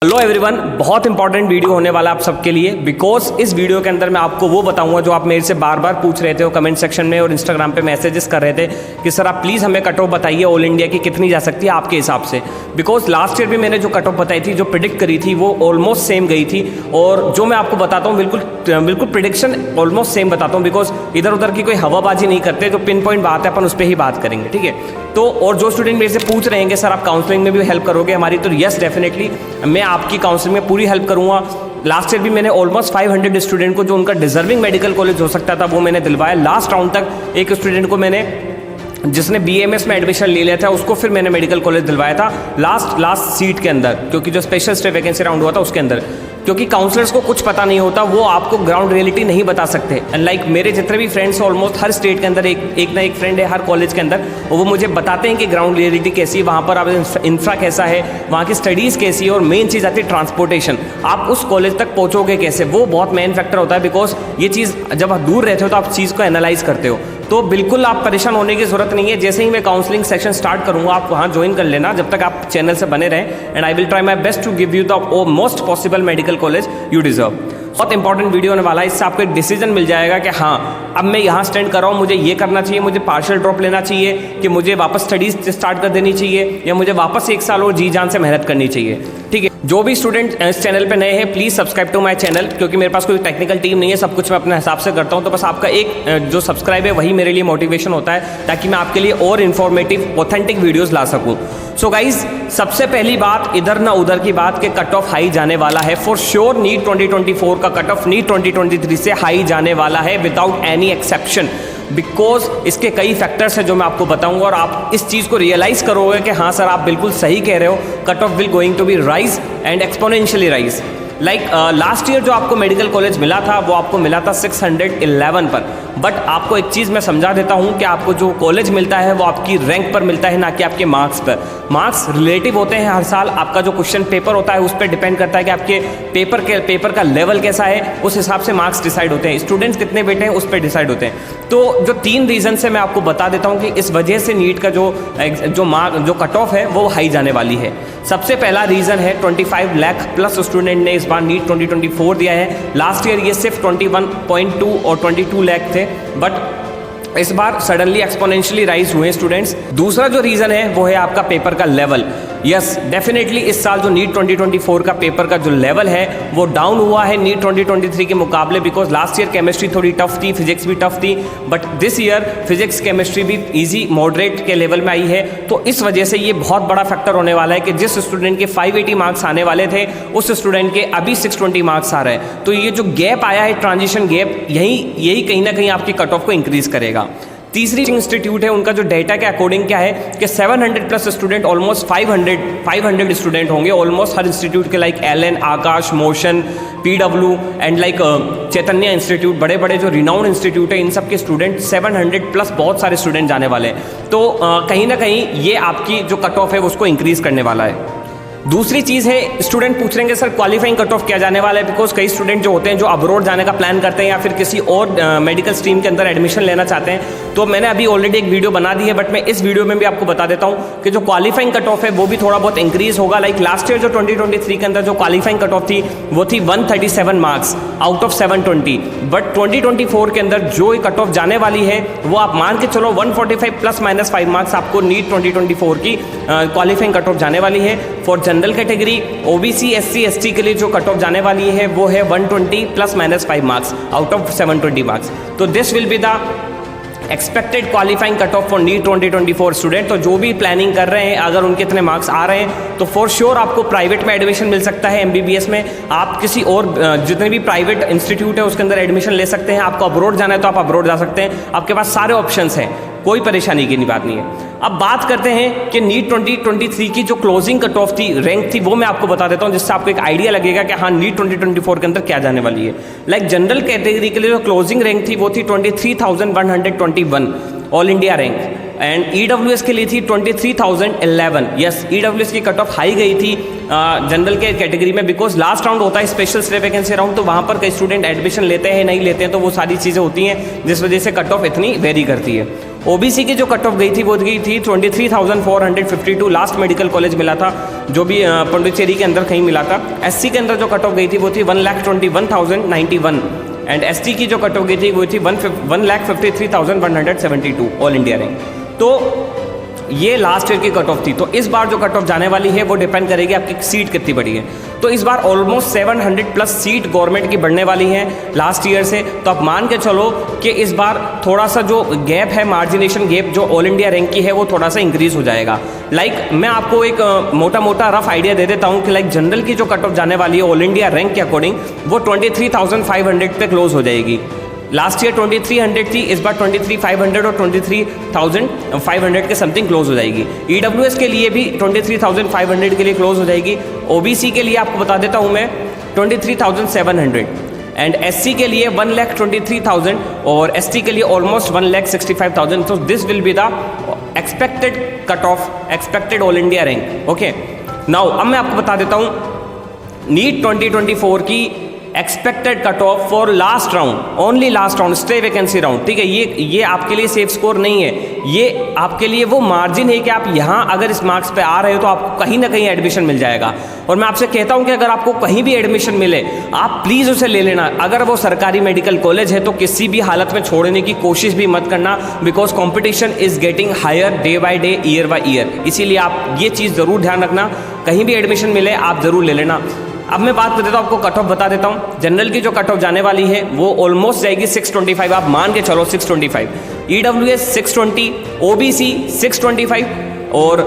Hello everyone, बहुत important video होने वाला आप सबके लिए, बिकॉज इस वीडियो के अंदर मैं आपको वो बताऊंगा जो आप मेरे से बार बार पूछ रहे थे और कमेंट सेक्शन में और इंस्टाग्राम पे मैसेजेस कर रहे थे कि सर आप प्लीज़ हमें कट ऑफ बताइए ऑल इंडिया की कितनी जा सकती है आपके हिसाब से। बिकॉज लास्ट ईयर भी मैंने जो कट ऑफ बताई थी, जो प्रिडिक्ट करी थी, वो ऑलमोस्ट सेम गई थी। और जो मैं आपको बताता हूँ बिल्कुल प्रिडिक्शन ऑलमोस्ट सेम बताता हूँ, बिकॉज इधर उधर की कोई हवाबाजी नहीं करते, जो पिन पॉइंट बात है अपन उस पर ही बात करेंगे, ठीक है। तो और जो स्टूडेंट मेरे से पूछ रहे हैं कि सर आप काउंसलिंग में भी हेल्प करोगे हमारी, तो यस डेफिनेटली मैं आपकी काउंसलिंग में पूरी हेल्प करूँगा। लास्ट ईयर भी मैंने ऑलमोस्ट 500 स्टूडेंट को जो उनका डिजर्विंग मेडिकल कॉलेज हो सकता था वो मैंने दिलवाया। लास्ट राउंड तक एक स्टूडेंट को मैंने, जिसने BAMS में एडमिशन ले लिया था, उसको फिर मैंने मेडिकल कॉलेज दिलवाया था लास्ट सीट के अंदर, क्योंकि जो स्पेशल स्टे वैकेंसी राउंड हुआ था उसके अंदर। क्योंकि काउंसलर्स को कुछ पता नहीं होता, वो आपको ग्राउंड रियलिटी नहीं बता सकते। लाइक मेरे जितने भी फ्रेंड्स ऑलमोस्ट हर स्टेट के अंदर एक ना एक फ्रेंड है हर कॉलेज के अंदर, और वो मुझे बताते हैं कि ग्राउंड रियलिटी कैसी है, वहाँ पर आप इंफ्रा कैसा है, वहाँ की स्टडीज़ कैसी है, और मेन चीज़ आती है ट्रांसपोर्टेशन। आप उस कॉलेज तक पहुँचोगे कैसे, वो बहुत मेन फैक्टर होता है। बिकॉज ये चीज़ जब आप दूर रहते हो तो आप चीज़ को एनालाइज करते हो। तो बिल्कुल आप परेशान होने की ज़रूरत नहीं है। जैसे ही मैं काउंसलिंग सेशन स्टार्ट करूँगा आप वहाँ ज्वाइन कर लेना, जब तक आप चैनल से बने रहें, and I will try my best to give you the most possible medical college you deserve. बहुत इंपॉर्टेंट वीडियो होने वाला है, इससे आपको एक डिसीजन मिल जाएगा कि हाँ अब मैं यहाँ स्टैंड कर रहा हूँ, मुझे ये करना चाहिए, मुझे पार्शियल ड्रॉप लेना चाहिए, कि मुझे वापस स्टडीज स्टार्ट कर देनी चाहिए, या मुझे वापस 1 साल और जी जान से मेहनत करनी चाहिए, ठीक है। जो भी स्टूडेंट इस चैनल पे नए हैं please subscribe to my channel, क्योंकि मेरे पास कोई टेक्निकल टीम नहीं है, सब कुछ मैं अपने हिसाब से करता हूँ। तो बस आपका एक जो सब्सक्राइब है वही मेरे लिए मोटिवेशन होता है, ताकि मैं आपके लिए और इन्फॉर्मेटिव ऑथेंटिक वीडियोज़ ला सकूँ। सो गाइज, सबसे पहली बात इधर ना उधर की बात कि कट ऑफ हाई जाने वाला है। फॉर श्योर नीट 2024 का कट ऑफ नीट 2023 से हाई जाने वाला है विदाउट एनी एक्सेप्शन। बिकॉज इसके कई फैक्टर्स हैं जो मैं आपको बताऊंगा, और आप इस चीज़ को रियलाइज़ करोगे कि हाँ सर आप बिल्कुल सही कह रहे हो, cut off will going to be rise and exponentially rise. Like last year जो आपको मेडिकल कॉलेज मिला था वो आपको मिला था 611 पर। बट आपको एक चीज़ मैं समझा देता हूँ कि आपको जो कॉलेज मिलता है वो आपकी रैंक पर मिलता है, ना कि आपके मार्क्स पर। मार्क्स रिलेटिव होते हैं हर साल, आपका जो क्वेश्चन पेपर होता है उस पर डिपेंड करता है कि आपके पेपर का लेवल कैसा है, उस हिसाब से मार्क्स डिसाइड होते हैं। स्टूडेंट्स कितने बैठे हैं उस पर डिसाइड होते हैं। तो जो 3 रीज़न से मैं आपको बता देता हूँ कि इस वजह से नीट का जो कट ऑफ है वो हाई जाने वाली है। सबसे पहला रीज़न है 25 लाख प्लस स्टूडेंट ने इस बार नीट 2024 दिया है। लास्ट ईयर ये सिर्फ 21.2 और 22 लाख थे, बट इस बार सडनली एक्सपोनेंशियली राइज हुए स्टूडेंट्स। दूसरा जो रीज़न है वो है आपका पेपर का लेवल। यस डेफिनेटली इस साल जो नीट 2024 का पेपर का जो लेवल है वो डाउन हुआ है नीट 2023 के मुकाबले, बिकॉज लास्ट ईयर केमिस्ट्री थोड़ी टफ थी, फिजिक्स भी टफ थी, but this year physics chemistry भी इजी मॉडरेट के लेवल में आई है। तो इस वजह से ये बहुत बड़ा फैक्टर होने वाला है कि जिस स्टूडेंट के 580 मार्क्स आने वाले थे उस स्टूडेंट के अभी 620 मार्क्स आ रहे हैं। तो ये जो गैप आया है, ट्रांजिशन गैप, यही कहीं ना कहीं आपकी कट ऑफ को इंक्रीज करेगा। तीसरी इंस्टीट्यूट है, उनका जो डेटा के अकॉर्डिंग क्या है कि 700 प्लस स्टूडेंट, ऑलमोस्ट 500 स्टूडेंट होंगे ऑलमोस्ट हर इंस्टीट्यूट के, like LN, Akash, motion, PW and like Chaitanya institute, बड़े बड़े जो रिनाउंड इंस्टीट्यूट है, इन सब के स्टूडेंट 700 प्लस बहुत सारे स्टूडेंट जाने वाले हैं। तो कहीं ना कहीं ये आपकी जो कट ऑफ है उसको इंक्रीज करने वाला है। दूसरी चीज़ है, स्टूडेंट पूछ रहे हैं सर क्वालिफाइंग कट ऑफ क्या जाने वाला है, बिकॉज कई स्टूडेंट जो होते हैं जो अब्रॉड जाने का प्लान करते हैं या फिर किसी और मेडिकल स्ट्रीम के अंदर एडमिशन लेना चाहते हैं। तो मैंने अभी ऑलरेडी एक वीडियो बना दी है, बट मैं इस वीडियो में भी आपको बता देता हूँ कि जो क्वालिफाइंग कट ऑफ है वो भी थोड़ा बहुत इंक्रीज होगा। लाइक लास्ट ईयर जो 2023 के अंदर जो क्वालिफाइंग कट ऑफ थी वो थी 137 मार्क्स आउट ऑफ 720, बट 2024 के अंदर जो कट ऑफ जाने वाली है वो आप मान के चलो 145 प्लस माइनस 5 मार्क्स आपको नीट 2024 की क्वालिफाइंग कट ऑफ जाने वाली है। For general category OBC SC ST के लिए जो कट ऑफ जाने वाली है वो है 120 plus minus 5 marks out of 720 marks. तो this will be the expected qualifying cut off for NEET 2024 student. तो जो भी प्लानिंग कर रहे हैं, अगर उनके इतने मार्क्स आ रहे हैं तो फॉर श्योर आपको प्राइवेट में एडमिशन मिल सकता है। MBBS में आप किसी और जितने भी प्राइवेट इंस्टीट्यूट है उसके अंदर एडमिशन ले सकते हैं। आपको अब्रॉड जाना है तो आप अब्रॉड जा सकते हैं, आपके पास सारे ऑप्शंस हैं, कोई परेशानी की बात नहीं है। अब बात करते हैं कि नीट 2023 की जो क्लोजिंग कट ऑफ थी, रैंक थी, वो मैं आपको बता देता हूं, जिससे आपको एक आइडिया लगेगा कि हाँ नीट 2024 के अंदर क्या जाने वाली है। लाइक जनरल कैटेगरी के लिए जो क्लोजिंग रैंक थी वो थी 23,121 all India rank. And EWS के लिए थी 23,011। यस, EWS की कट ऑफ हाई गई थी जनरल के कैटेगरी में, बिकॉज लास्ट राउंड होता है स्पेशल स्टेट वैकेंसी राउंड, तो वहाँ पर कई स्टूडेंट एडमिशन लेते हैं नहीं लेते हैं, तो वो सारी चीज़ें होती हैं जिस वजह से कट ऑफ इतनी वेरी करती है। OBC की जो कट ऑफ गई थी वो गई थी 23,452, लास्ट मेडिकल कॉलेज मिला था जो भी पुडुचेरी के अंदर कहीं मिला था। SC के अंदर जो कट ऑफ गई थी वो थी 1,21,091 एंड ST की जो कट ऑफ गई थी वो थी 1,53,172 ऑल इंडिया रैंक। तो ये लास्ट ईयर की कट ऑफ थी। तो इस बार जो कट ऑफ जाने वाली है वो डिपेंड करेगी आपकी सीट कितनी बढ़ी है। तो इस बार ऑलमोस्ट 700 प्लस सीट गवर्नमेंट की बढ़ने वाली है लास्ट ईयर से। तो आप मान के चलो कि इस बार थोड़ा सा जो गैप है, मार्जिनेशन गैप जो ऑल इंडिया रैंक की है वो थोड़ा सा इंक्रीज हो जाएगा। मैं आपको एक मोटा मोटा रफ आइडिया दे देता हूँ कि जनरल की जो कट ऑफ जाने वाली है ऑल इंडिया रैंक के अकॉर्डिंग वो 23,500 पे क्लोज हो जाएगी। लास्ट ईयर 2300 थी, इस बार 23,500 और 23,500 के समथिंग क्लोज हो जाएगी। EWS के लिए भी 23,500 के लिए क्लोज हो जाएगी। OBC के लिए आपको बता देता हूँ मैं 23,700 एंड SC के लिए 1,23,000 और ST के लिए ऑलमोस्ट 1,65,000। तो this will be the expected cut off, expected all India rank. Okay, now अब मैं आपको बता देता हूँ नीट 2024 की expected cut off for last round, only last round, stay vacancy round. ठीक है, ये आपके लिए सेफ स्कोर नहीं है, ये आपके लिए वो मार्जिन है कि आप यहाँ अगर इस मार्क्स पे आ रहे हो तो आपको कहीं ना कहीं एडमिशन मिल जाएगा। और मैं आपसे कहता हूँ कि अगर आपको कहीं भी एडमिशन मिले आप प्लीज़ उसे ले लेना। अगर वो सरकारी मेडिकल कॉलेज है तो किसी भी हालत में छोड़ने की कोशिश भी मत करना, because competition is getting higher day by day, year by year. इसीलिए आप ये चीज़ ज़रूर ध्यान रखना, कहीं भी एडमिशन मिले आप ज़रूर ले लेना। अब मैं बात कर देता हूँ, आपको कट ऑफ बता देता हूँ। जनरल की जो कट ऑफ जाने वाली है वो ऑलमोस्ट जाएगी 625, आप मान के चलो 625। EWS 620, OBC 625 और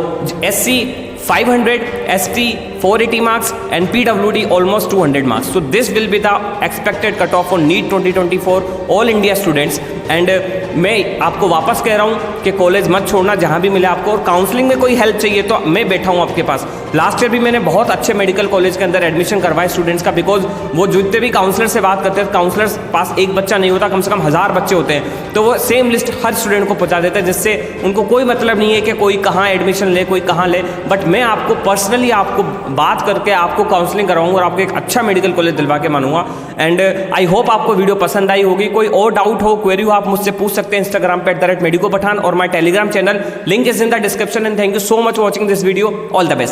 SC 500, ST 480 marks and PWD almost 200 marks. So this will be the expected cutoff for NEET 2024 all India students. And मैं आपको वापस कह रहा हूँ कि कॉलेज मत छोड़ना जहाँ भी मिले आपको, और काउंसलिंग में कोई हेल्प चाहिए तो मैं बैठा हूँ आपके पास। लास्ट ईयर भी मैंने बहुत अच्छे मेडिकल कॉलेज के अंदर एडमिशन करवाए स्टूडेंट्स का, बिकॉज वो जितने भी काउंसलर से बात करते हैं, काउंसलर्स पास एक बच्चा नहीं होता, कम से कम 1000 बच्चे होते हैं, तो वो सेम लिस्ट हर स्टूडेंट को पहुँचा देते हैं, जिससे उनको कोई मतलब नहीं है कि कोई कहाँ एडमिशन ले कोई कहाँ ले। बट मैं आपको पर्सनली आपको बात करके आपको काउंसलिंग कराऊंगा और आपको एक अच्छा मेडिकल कॉलेज दिलवा के मानूंगा। एंड आई होप आपको वीडियो पसंद आई होगी। कोई और डाउट हो, क्वेरी हो, आप मुझसे पूछ सकते हैं इंस्टाग्राम पे @medicopathan और my Telegram channel, link is in the description. And thank you so much watching this video. All the best.